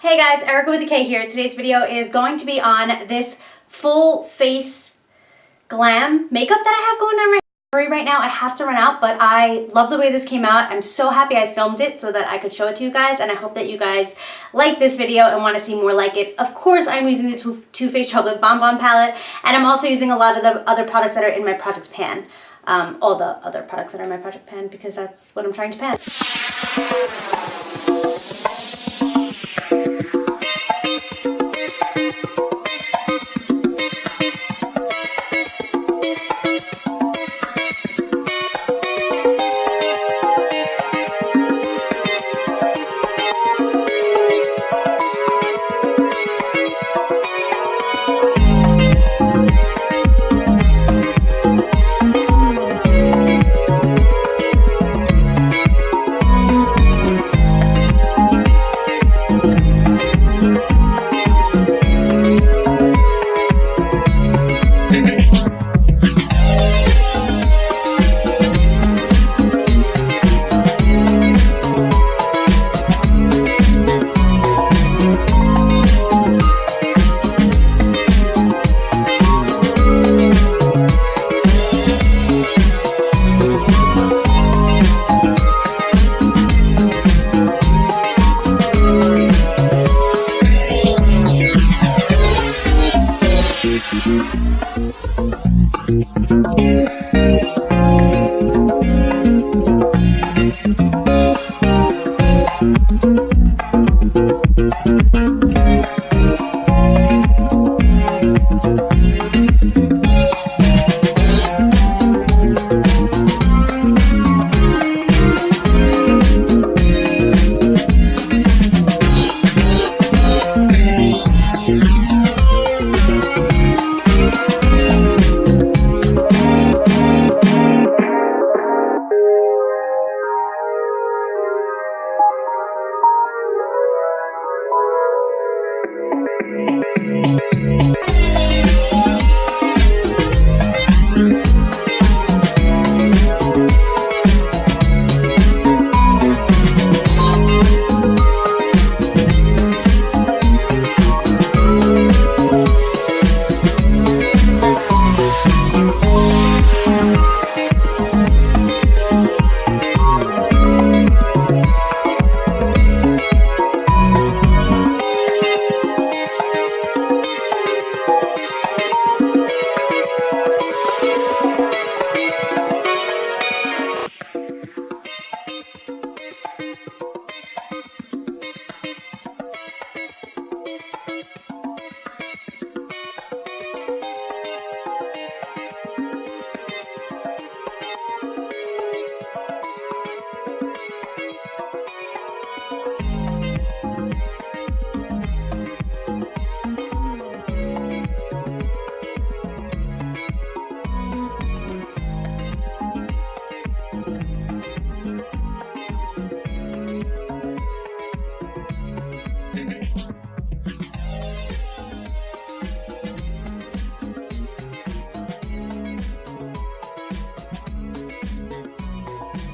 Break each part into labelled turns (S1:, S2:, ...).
S1: Hey guys, Erica with a K here. Today's video is going to be on this full face glam makeup that I have going on right now. I have to run out, but I love the way this came out. I'm so happy I filmed it so that I could show it to you guys, and I hope that you guys like this video and want to see more like it. Of course, I'm using the Too Faced Chocolate Bonbon palette, and I'm also using a lot of the other products that are in my project pan. All the other products that are in my project pan, because that's what I'm trying to pan.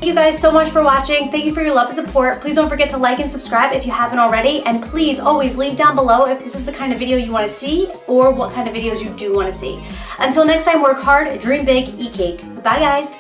S1: Thank you guys so much for watching. Thank you for your love and support. Please don't forget to like and subscribe if you haven't already. And please always leave down below if this is the kind of video you want to see or what kind of videos you do want to see. Until next time, work hard, dream big, eat cake. Bye guys.